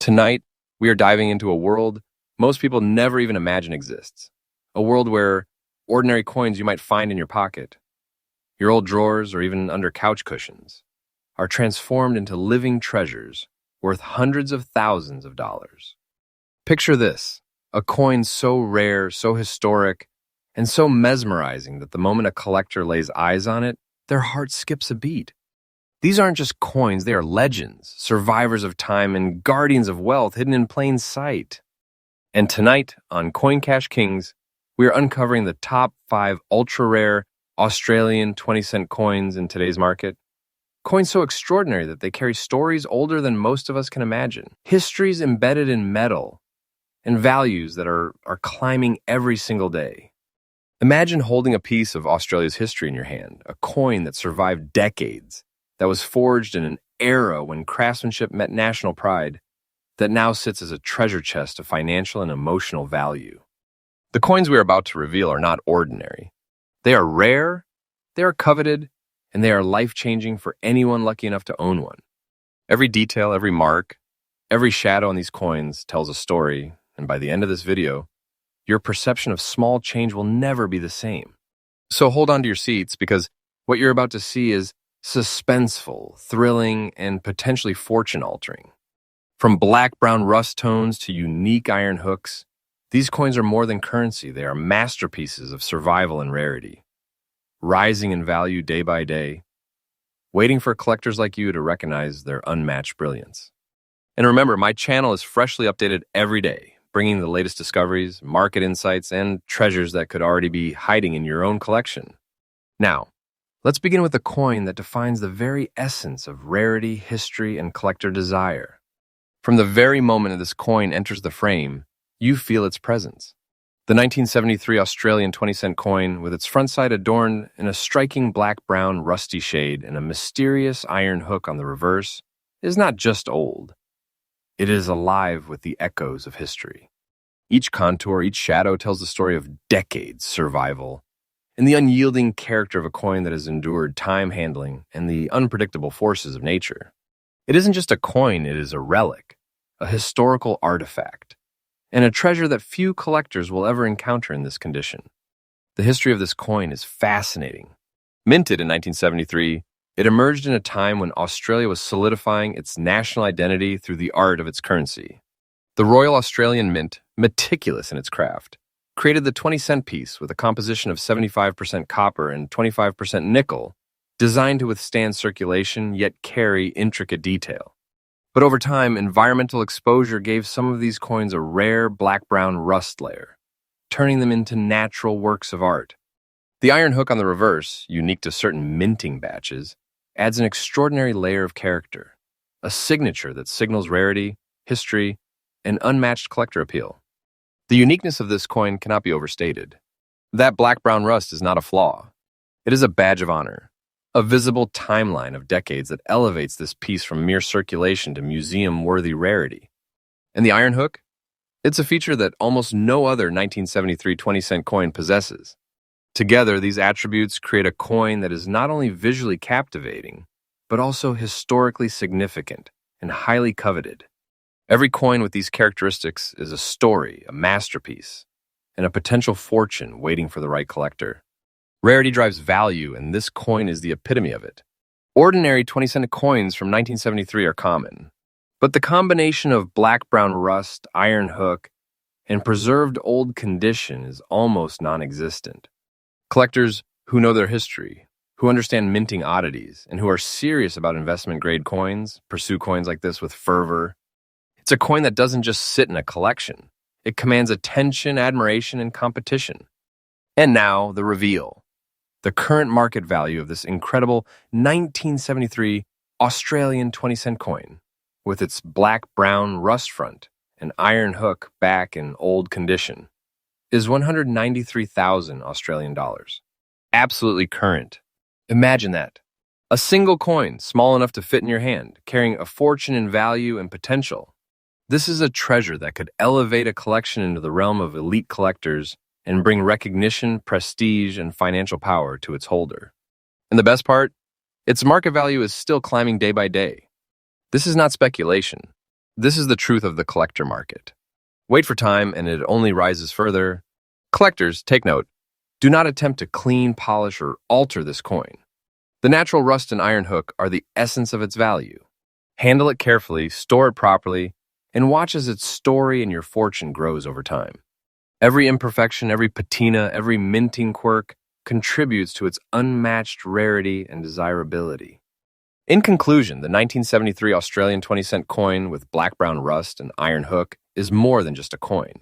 Tonight, we are diving into a world most people never even imagine exists. A world where ordinary coins you might find in your pocket, your old drawers, or even under couch cushions are transformed into living treasures worth hundreds of thousands of dollars. Picture this, a coin so rare, so historic, and so mesmerizing that the moment a collector lays eyes on it, their heart skips a beat. These aren't just coins, they are legends, survivors of time, and guardians of wealth hidden in plain sight. And tonight, on Coin Cash Kings, we are uncovering the top 5 ultra-rare Australian 20-cent coins in today's market. Coins so extraordinary that they carry stories older than most of us can imagine, histories embedded in metal, and values that are climbing every single day. Imagine holding a piece of Australia's history in your hand, a coin that survived decades, that was forged in an era when craftsmanship met national pride, that now sits as a treasure chest of financial and emotional value. The coins we are about to reveal are not ordinary. They are rare, they are coveted, and they are life-changing for anyone lucky enough to own one. Every detail, every mark, every shadow on these coins tells a story, and by the end of this video, your perception of small change will never be the same. So hold on to your seats, because what you're about to see is suspenseful, thrilling, and potentially fortune-altering. From black-brown rust tones to unique iron hooks, these coins are more than currency. They are masterpieces of survival and rarity, rising in value day by day, waiting for collectors like you to recognize their unmatched brilliance. And remember, my channel is freshly updated every day, bringing the latest discoveries, market insights, and treasures that could already be hiding in your own collection. Now, let's begin with a coin that defines the very essence of rarity, history, and collector desire. From the very moment this coin enters the frame, you feel its presence. The 1973 Australian 20-cent coin, with its front side adorned in a striking black-brown rusty shade and a mysterious iron hook on the reverse, is not just old. It is alive with the echoes of history. Each contour, each shadow tells the story of decades' survival, and the unyielding character of a coin that has endured time handling and the unpredictable forces of nature. It isn't just a coin, it is a relic, a historical artifact, and a treasure that few collectors will ever encounter in this condition. The history of this coin is fascinating. Minted in 1973, it emerged in a time when Australia was solidifying its national identity through the art of its currency. The Royal Australian Mint, meticulous in its craft, created the 20-cent piece with a composition of 75% copper and 25% nickel, designed to withstand circulation yet carry intricate detail. But over time, environmental exposure gave some of these coins a rare black-brown rust layer, turning them into natural works of art. The iron hook on the reverse, unique to certain minting batches, adds an extraordinary layer of character, a signature that signals rarity, history, and unmatched collector appeal. The uniqueness of this coin cannot be overstated. That black-brown rust is not a flaw. It is a badge of honor, a visible timeline of decades that elevates this piece from mere circulation to museum-worthy rarity. And the iron hook? It's a feature that almost no other 1973 20-cent coin possesses. Together, these attributes create a coin that is not only visually captivating, but also historically significant and highly coveted. Every coin with these characteristics is a story, a masterpiece, and a potential fortune waiting for the right collector. Rarity drives value, and this coin is the epitome of it. Ordinary 20-cent coins from 1973 are common, but the combination of black-brown rust, iron hook, and preserved old condition is almost non-existent. Collectors who know their history, who understand minting oddities, and who are serious about investment-grade coins pursue coins like this with fervor. It's a coin that doesn't just sit in a collection. It commands attention, admiration, and competition. And now, the reveal. The current market value of this incredible 1973 Australian 20-cent coin, with its black-brown rust front and iron hook back in old condition, is 193,000 Australian dollars. Absolutely current. Imagine that. A single coin, small enough to fit in your hand, carrying a fortune in value and potential. This is a treasure that could elevate a collection into the realm of elite collectors and bring recognition, prestige, and financial power to its holder. And the best part? Its market value is still climbing day by day. This is not speculation. This is the truth of the collector market. Wait for time and it only rises further. Collectors, take note, do not attempt to clean, polish, or alter this coin. The natural rust and iron hook are the essence of its value. Handle it carefully, store it properly, and watch as its story and your fortune grows over time. Every imperfection, every patina, every minting quirk contributes to its unmatched rarity and desirability. In conclusion, the 1973 Australian 20-cent coin with black-brown rust and iron hook is more than just a coin.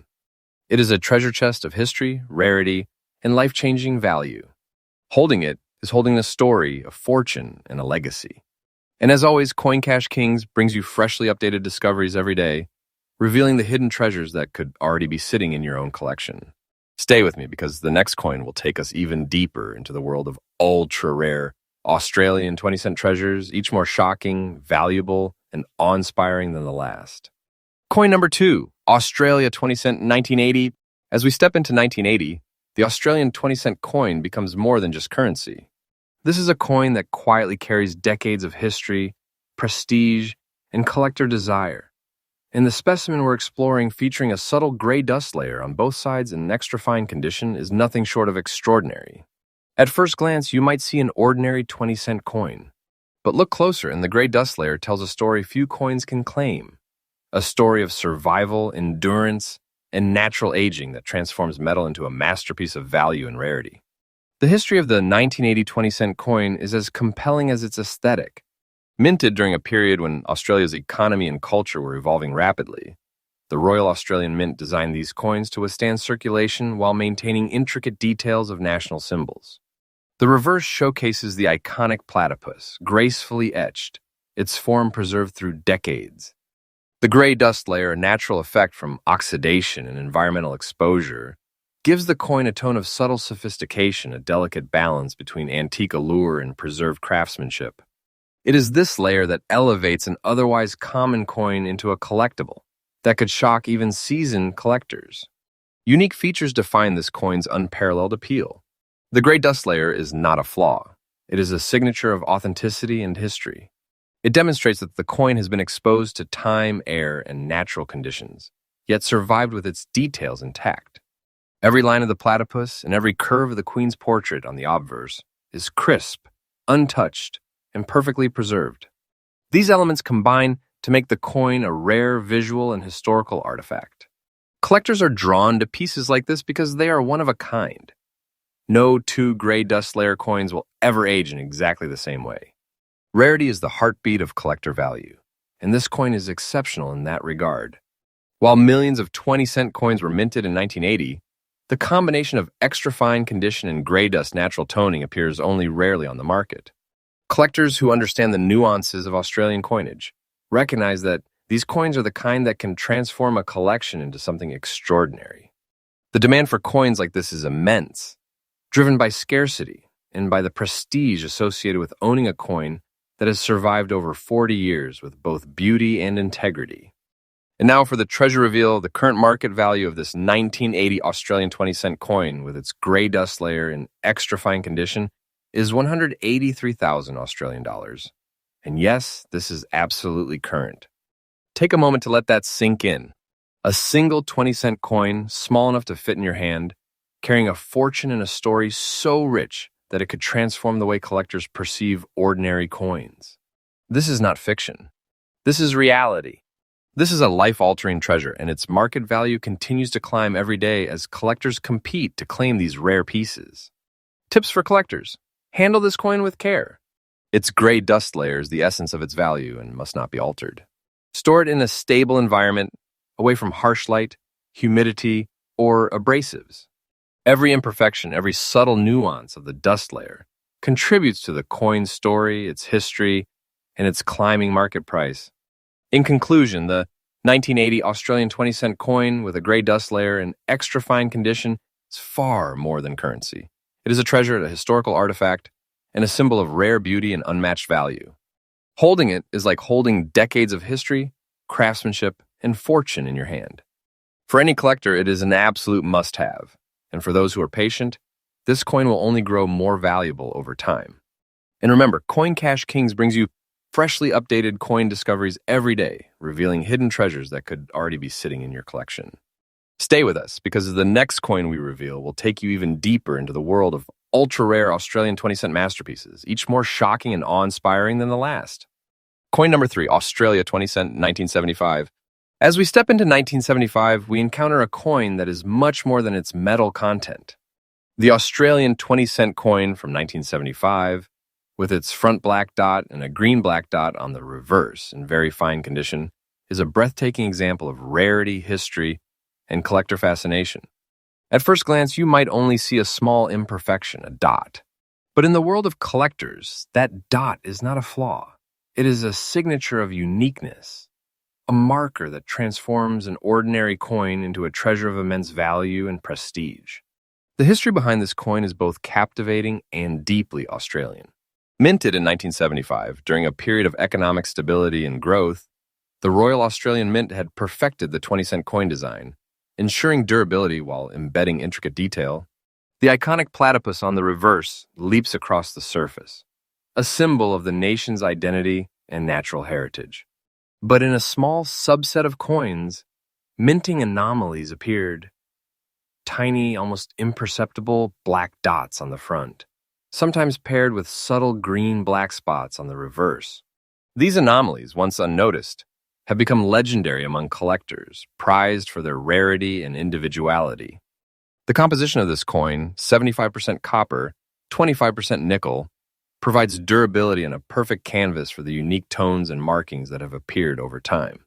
It is a treasure chest of history, rarity, and life-changing value. Holding it is holding a story, a fortune, and a legacy. And as always, Coin Cash Kings brings you freshly updated discoveries every day, revealing the hidden treasures that could already be sitting in your own collection. Stay with me because the next coin will take us even deeper into the world of ultra-rare Australian 20-cent treasures, each more shocking, valuable, and awe-inspiring than the last. Coin number 2, Australia 20-cent 1980. As we step into 1980, the Australian 20-cent coin becomes more than just currency. This is a coin that quietly carries decades of history, prestige, and collector desire. And the specimen we're exploring, featuring a subtle gray dust layer on both sides in an extra fine condition, is nothing short of extraordinary. At first glance, you might see an ordinary 20-cent coin. But look closer, and the gray dust layer tells a story few coins can claim. A story of survival, endurance, and natural aging that transforms metal into a masterpiece of value and rarity. The history of the 1980 20-cent coin is as compelling as its aesthetic. Minted during a period when Australia's economy and culture were evolving rapidly, the Royal Australian Mint designed these coins to withstand circulation while maintaining intricate details of national symbols. The reverse showcases the iconic platypus, gracefully etched, its form preserved through decades. The gray dust layer, a natural effect from oxidation and environmental exposure, gives the coin a tone of subtle sophistication, a delicate balance between antique allure and preserved craftsmanship. It is this layer that elevates an otherwise common coin into a collectible that could shock even seasoned collectors. Unique features define this coin's unparalleled appeal. The gray dust layer is not a flaw. It is a signature of authenticity and history. It demonstrates that the coin has been exposed to time, air, and natural conditions, yet survived with its details intact. Every line of the platypus and every curve of the queen's portrait on the obverse is crisp, untouched, and perfectly preserved. These elements combine to make the coin a rare visual and historical artifact. Collectors are drawn to pieces like this because they are one of a kind. No two gray dust layer coins will ever age in exactly the same way. Rarity is the heartbeat of collector value, and this coin is exceptional in that regard. While millions of 20-cent coins were minted in 1980, the combination of extra fine condition and gray dust natural toning appears only rarely on the market. Collectors who understand the nuances of Australian coinage recognize that these coins are the kind that can transform a collection into something extraordinary. The demand for coins like this is immense, driven by scarcity and by the prestige associated with owning a coin that has survived over 40 years with both beauty and integrity. And now for the treasure reveal, the current market value of this 1980 Australian 20-cent coin with its gray dust layer in extra fine condition is 183,000 Australian dollars. And yes, this is absolutely current. Take a moment to let that sink in. A single 20-cent coin, small enough to fit in your hand, carrying a fortune and a story so rich that it could transform the way collectors perceive ordinary coins. This is not fiction. This is reality. This is a life-altering treasure, and its market value continues to climb every day as collectors compete to claim these rare pieces. Tips for collectors: handle this coin with care. Its gray dust layer is the essence of its value and must not be altered. Store it in a stable environment, away from harsh light, humidity, or abrasives. Every imperfection, every subtle nuance of the dust layer contributes to the coin's story, its history, and its climbing market price. In conclusion, the 1980 Australian 20-cent coin with a gray dust layer in extra fine condition is far more than currency. It is a treasure, a historical artifact, and a symbol of rare beauty and unmatched value. Holding it is like holding decades of history, craftsmanship, and fortune in your hand. For any collector, it is an absolute must-have, and for those who are patient, this coin will only grow more valuable over time. And remember, Coin Cash Kings brings you Freshly updated coin discoveries every day, revealing hidden treasures that could already be sitting in your collection. Stay with us, because the next coin we reveal will take you even deeper into the world of ultra-rare Australian 20-cent masterpieces, each more shocking and awe-inspiring than the last. Coin number 3, Australia 20-cent, 1975. As we step into 1975, we encounter a coin that is much more than its metal content. The Australian 20-cent coin from 1975, with its front black dot and a green black dot on the reverse in very fine condition, is a breathtaking example of rarity, history, and collector fascination. At first glance, you might only see a small imperfection, a dot. But in the world of collectors, that dot is not a flaw. It is a signature of uniqueness, a marker that transforms an ordinary coin into a treasure of immense value and prestige. The history behind this coin is both captivating and deeply Australian. Minted in 1975, during a period of economic stability and growth, the Royal Australian Mint had perfected the 20-cent coin design, ensuring durability while embedding intricate detail. The iconic platypus on the reverse leaps across the surface, a symbol of the nation's identity and natural heritage. But in a small subset of coins, minting anomalies appeared. Tiny, almost imperceptible black dots on the front, sometimes paired with subtle green-black spots on the reverse. These anomalies, once unnoticed, have become legendary among collectors, prized for their rarity and individuality. The composition of this coin, 75% copper, 25% nickel, provides durability and a perfect canvas for the unique tones and markings that have appeared over time.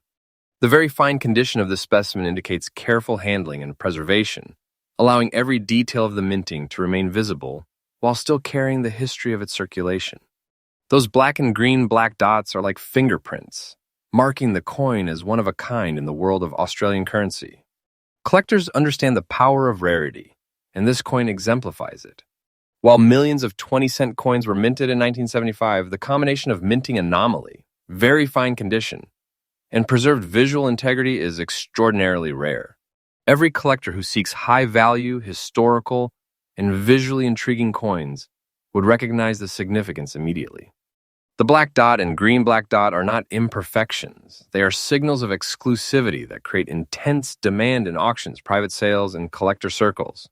The very fine condition of this specimen indicates careful handling and preservation, allowing every detail of the minting to remain visible while still carrying the history of its circulation. Those black and green black dots are like fingerprints, marking the coin as one of a kind in the world of Australian currency. Collectors understand the power of rarity, and this coin exemplifies it. While millions of 20-cent coins were minted in 1975, the combination of minting anomaly, very fine condition, and preserved visual integrity is extraordinarily rare. Every collector who seeks high-value, historical, and visually intriguing coins would recognize the significance immediately. The black dot and green black dot are not imperfections. They are signals of exclusivity that create intense demand in auctions, private sales, and collector circles.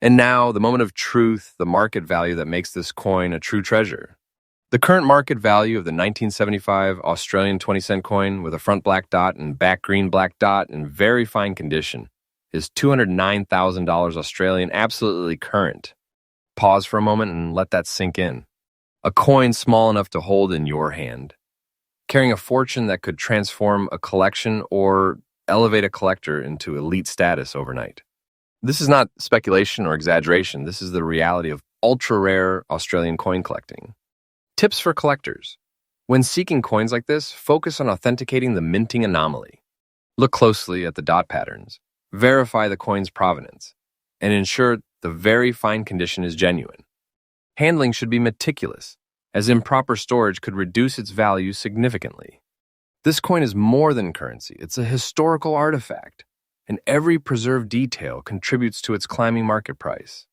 And now, the moment of truth, the market value that makes this coin a true treasure. The current market value of the 1975 Australian 20-cent coin with a front black dot and back green black dot in very fine condition is $209,000 Australian, absolutely current. Pause for a moment and let that sink in. A coin small enough to hold in your hand, carrying a fortune that could transform a collection or elevate a collector into elite status overnight. This is not speculation or exaggeration. This is the reality of ultra-rare Australian coin collecting. Tips for collectors. When seeking coins like this, focus on authenticating the minting anomaly. Look closely at the dot patterns, verify the coin's provenance, and ensure the very fine condition is genuine. Handling should be meticulous, as improper storage could reduce its value significantly. This coin is more than currency. It's a historical artifact, and every preserved detail contributes to its climbing market price.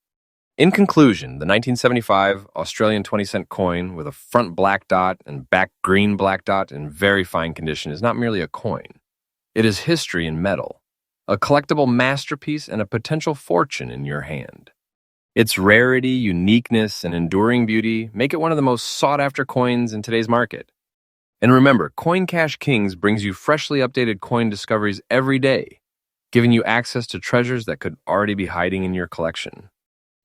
In conclusion, the 1975 Australian 20-cent coin with a front black dot and back green black dot in very fine condition is not merely a coin. It is history in metal, a collectible masterpiece and a potential fortune in your hand. Its rarity, uniqueness, and enduring beauty make it one of the most sought-after coins in today's market. And remember, Coin Cash Kings brings you freshly updated coin discoveries every day, giving you access to treasures that could already be hiding in your collection.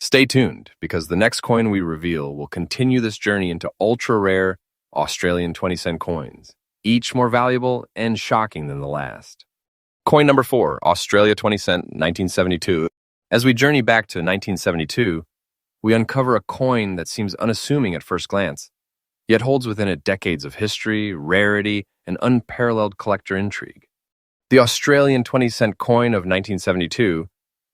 Stay tuned, because the next coin we reveal will continue this journey into ultra-rare Australian 20-cent coins, each more valuable and shocking than the last. Coin number 4, Australia 20-cent, 1972. As we journey back to 1972, we uncover a coin that seems unassuming at first glance, yet holds within it decades of history, rarity, and unparalleled collector intrigue. The Australian 20-cent coin of 1972,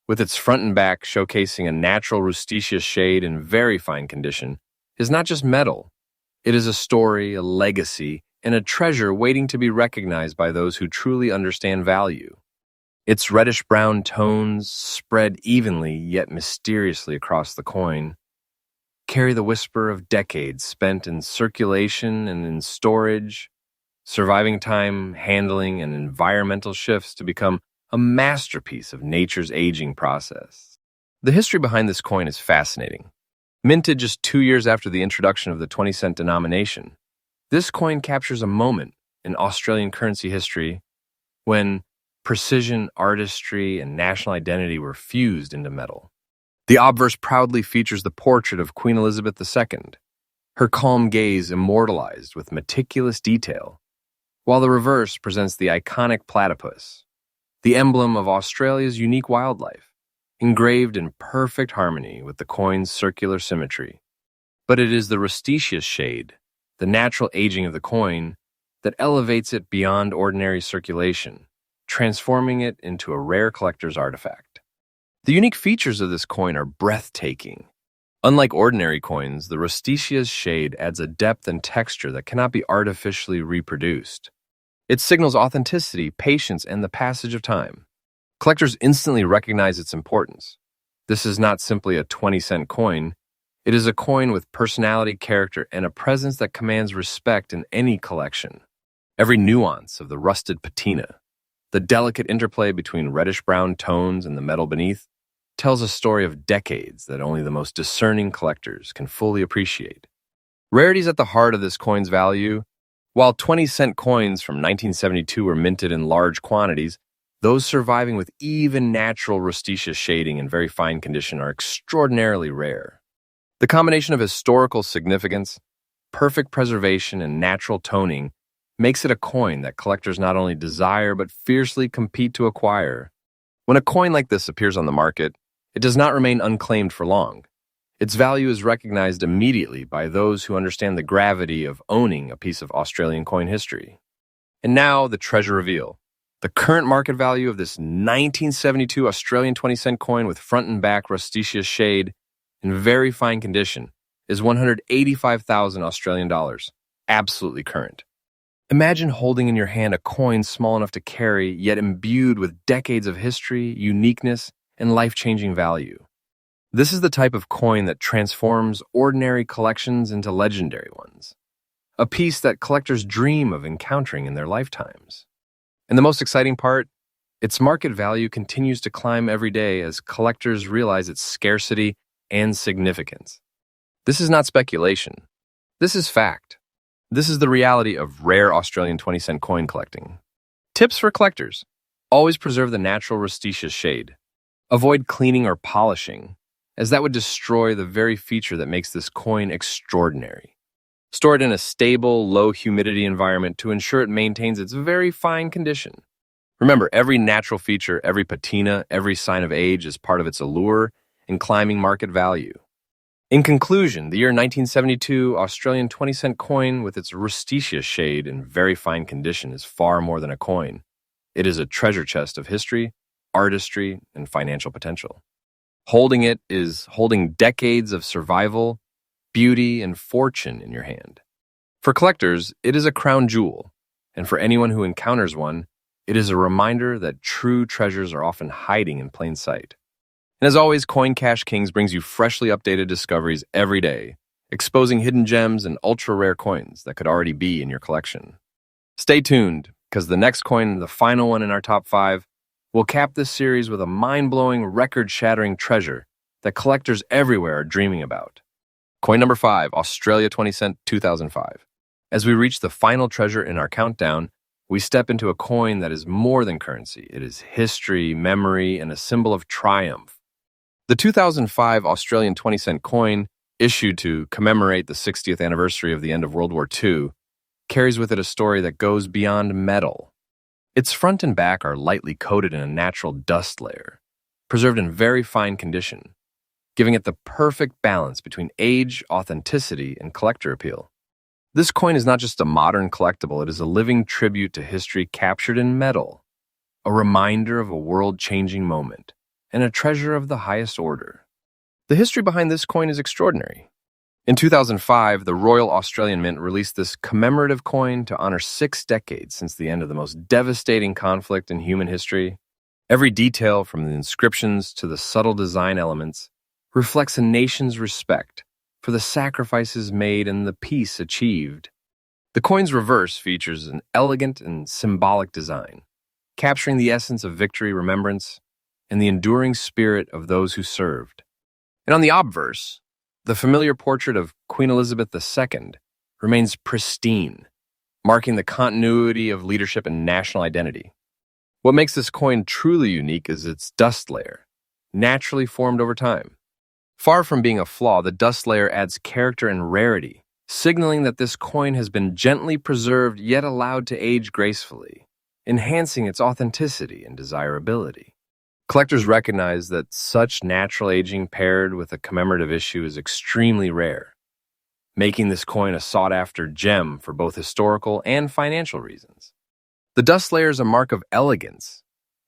with its front and back showcasing a natural Rustecias shade in very fine condition, is not just metal. It is a story, a legacy, and a treasure waiting to be recognized by those who truly understand value. Its reddish-brown tones spread evenly yet mysteriously across the coin, carry the whisper of decades spent in circulation and in storage, surviving time, handling, and environmental shifts to become a masterpiece of nature's aging process. The history behind this coin is fascinating. Minted just 2 years after the introduction of the 20-cent denomination, this coin captures a moment in Australian currency history when precision, artistry, and national identity were fused into metal. The obverse proudly features the portrait of Queen Elizabeth II, her calm gaze immortalized with meticulous detail, while the reverse presents the iconic platypus, the emblem of Australia's unique wildlife, engraved in perfect harmony with the coin's circular symmetry. But it is the Rustecias shade, the natural aging of the coin, that elevates it beyond ordinary circulation, transforming it into a rare collector's artifact. The unique features of this coin are breathtaking. Unlike ordinary coins, the Rustecias shade adds a depth and texture that cannot be artificially reproduced. It signals authenticity, patience, and the passage of time. Collectors instantly recognize its importance. This is not simply a 20-cent coin. It is a coin with personality, character, and a presence that commands respect in any collection. Every nuance of the rusted patina, the delicate interplay between reddish-brown tones and the metal beneath, tells a story of decades that only the most discerning collectors can fully appreciate. Rarity is at the heart of this coin's value. While 20-cent coins from 1972 were minted in large quantities, those surviving with even natural Rustecias shading in very fine condition are extraordinarily rare. The combination of historical significance, perfect preservation, and natural toning makes it a coin that collectors not only desire but fiercely compete to acquire. When a coin like this appears on the market, it does not remain unclaimed for long. Its value is recognized immediately by those who understand the gravity of owning a piece of Australian coin history. And now, the treasure reveal. The current market value of this 1972 Australian 20-cent coin with front and back Rustecias shade in very fine condition is 185,000 Australian dollars, absolutely current. Imagine holding in your hand a coin small enough to carry, yet imbued with decades of history, uniqueness, and life-changing value. This is the type of coin that transforms ordinary collections into legendary ones, a piece that collectors dream of encountering in their lifetimes. And the most exciting part, its market value continues to climb every day as collectors realize its scarcity and significance. This is not speculation. This is fact. This is the reality of rare Australian 20-cent coin collecting. Tips for collectors. Always preserve the natural Rustecias shade. Avoid cleaning or polishing, as that would destroy the very feature that makes this coin extraordinary. Store it in a stable, low-humidity environment to ensure it maintains its very fine condition. Remember, every natural feature, every patina, every sign of age is part of its allure and climbing market value. In conclusion, the year 1972 Australian 20-cent coin with its Rustecias shade in very fine condition is far more than a coin. It is a treasure chest of history, artistry, and financial potential. Holding it is holding decades of survival, beauty, and fortune in your hand. For collectors, it is a crown jewel, and for anyone who encounters one, it is a reminder that true treasures are often hiding in plain sight. And as always, Coin Cash Kings brings you freshly updated discoveries every day, exposing hidden gems and ultra-rare coins that could already be in your collection. Stay tuned, because the next coin, the final one in our top 5, will cap this series with a mind-blowing, record-shattering treasure that collectors everywhere are dreaming about. Coin number 5, Australia 20-cent 2005. As we reach the final treasure in our countdown, we step into a coin that is more than currency. It is history, memory, and a symbol of triumph. The 2005 Australian 20-cent coin, issued to commemorate the 60th anniversary of the end of World War II, carries with it a story that goes beyond metal. Its front and back are lightly coated in a natural dust layer, preserved in very fine condition, giving it the perfect balance between age, authenticity, and collector appeal. This coin is not just a modern collectible, it is a living tribute to history captured in metal, a reminder of a world-changing moment, and a treasure of the highest order. The history behind this coin is extraordinary. In 2005, the Royal Australian Mint released this commemorative coin to honor 6 decades since the end of the most devastating conflict in human history. Every detail, from the inscriptions to the subtle design elements, reflects a nation's respect for the sacrifices made and the peace achieved. The coin's reverse features an elegant and symbolic design, capturing the essence of victory, remembrance, and the enduring spirit of those who served. And on the obverse, the familiar portrait of Queen Elizabeth II remains pristine, marking the continuity of leadership and national identity. What makes this coin truly unique is its dust layer, naturally formed over time. Far from being a flaw, the dust layer adds character and rarity, signaling that this coin has been gently preserved yet allowed to age gracefully, enhancing its authenticity and desirability. Collectors recognize that such natural aging paired with a commemorative issue is extremely rare, making this coin a sought-after gem for both historical and financial reasons. The dust layer is a mark of elegance,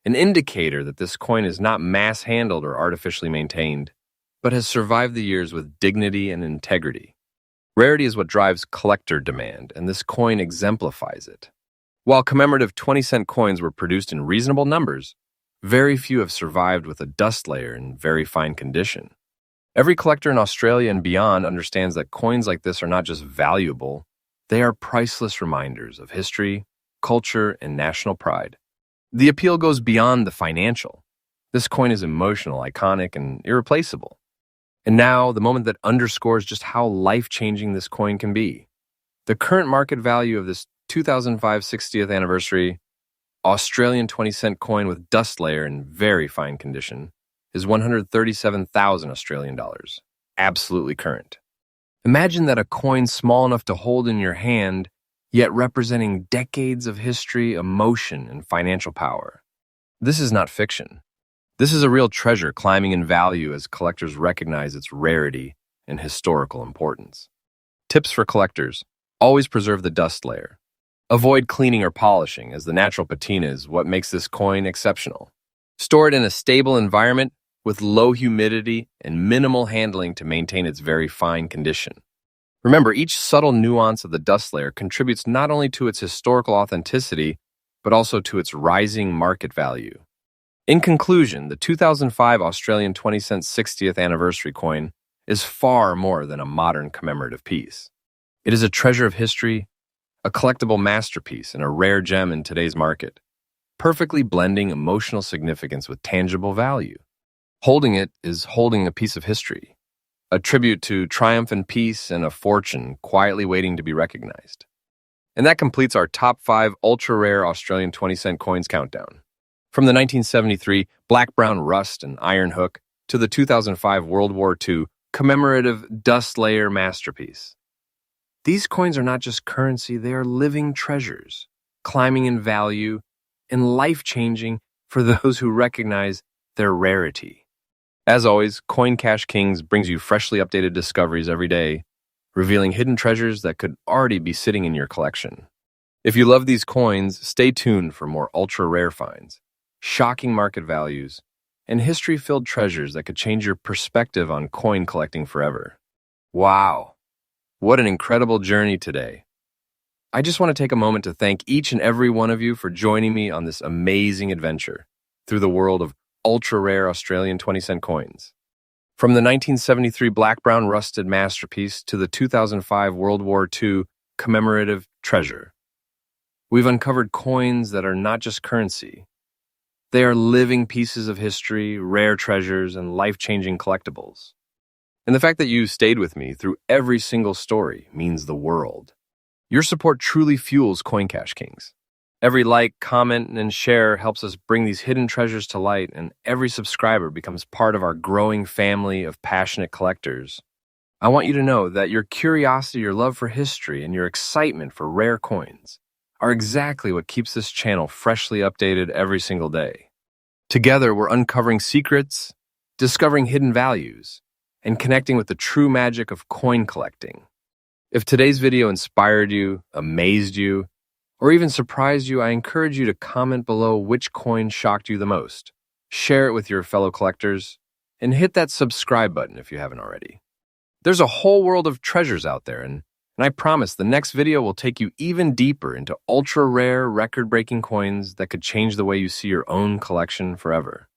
an indicator that this coin is not mass-handled or artificially maintained, but has survived the years with dignity and integrity. Rarity is what drives collector demand, and this coin exemplifies it. While commemorative 20-cent coins were produced in reasonable numbers, very few have survived with a dust layer in very fine condition. Every collector in Australia and beyond understands that coins like this are not just valuable, they are priceless reminders of history, culture, and national pride. The appeal goes beyond the financial. This coin is emotional, iconic, and irreplaceable. And now, the moment that underscores just how life-changing this coin can be. The current market value of this 2005 60th anniversary Australian 20-cent coin with dust layer in very fine condition is 137,000 Australian dollars, absolutely current. Imagine that a coin small enough to hold in your hand, yet representing decades of history, emotion, and financial power. This is not fiction. This is a real treasure climbing in value as collectors recognize its rarity and historical importance. Tips for collectors: always preserve the dust layer. Avoid cleaning or polishing, as the natural patina is what makes this coin exceptional. Store it in a stable environment with low humidity and minimal handling to maintain its very fine condition. Remember, each subtle nuance of the dust layer contributes not only to its historical authenticity, but also to its rising market value. In conclusion, the 2005 Australian 20-cent 60th anniversary coin is far more than a modern commemorative piece. It is a treasure of history, a collectible masterpiece, and a rare gem in today's market, perfectly blending emotional significance with tangible value. Holding it is holding a piece of history, a tribute to triumph and peace and a fortune quietly waiting to be recognized. And that completes our top 5 ultra-rare Australian 20-cent coins countdown. From the 1973 Black Brown Rust and Iron Hook to the 2005 World War II commemorative dust layer masterpiece. These coins are not just currency, they are living treasures, climbing in value and life-changing for those who recognize their rarity. As always, Coin Cash Kings brings you freshly updated discoveries every day, revealing hidden treasures that could already be sitting in your collection. If you love these coins, stay tuned for more ultra-rare finds, shocking market values, and history-filled treasures that could change your perspective on coin collecting forever. Wow! What an incredible journey today. I just want to take a moment to thank each and every one of you for joining me on this amazing adventure through the world of ultra-rare Australian 20-cent coins. From the 1973 Black Brown Rusted masterpiece to the 2005 World War II commemorative treasure, we've uncovered coins that are not just currency. They are living pieces of history, rare treasures, and life-changing collectibles. And the fact that you stayed with me through every single story means the world. Your support truly fuels Coin Cash Kings. Every like, comment, and share helps us bring these hidden treasures to light, and every subscriber becomes part of our growing family of passionate collectors. I want you to know that your curiosity, your love for history, and your excitement for rare coins are exactly what keeps this channel freshly updated every single day. Together, we're uncovering secrets, discovering hidden values, and connecting with the true magic of coin collecting. If today's video inspired you, amazed you, or even surprised you, I encourage you to comment below which coin shocked you the most. Share it with your fellow collectors, and hit that subscribe button if you haven't already. There's a whole world of treasures out there, and I promise the next video will take you even deeper into ultra-rare, record-breaking coins that could change the way you see your own collection forever.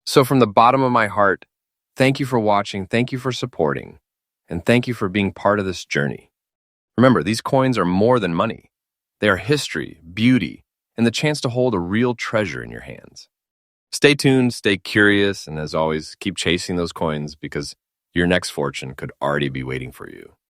So from the bottom of my heart, thank you for watching, thank you for supporting, And thank you for being part of this journey. Remember, these coins are more than money. They are history, beauty, and the chance to hold a real treasure in your hands. Stay tuned, stay curious, and as always, keep chasing those coins because your next fortune could already be waiting for you.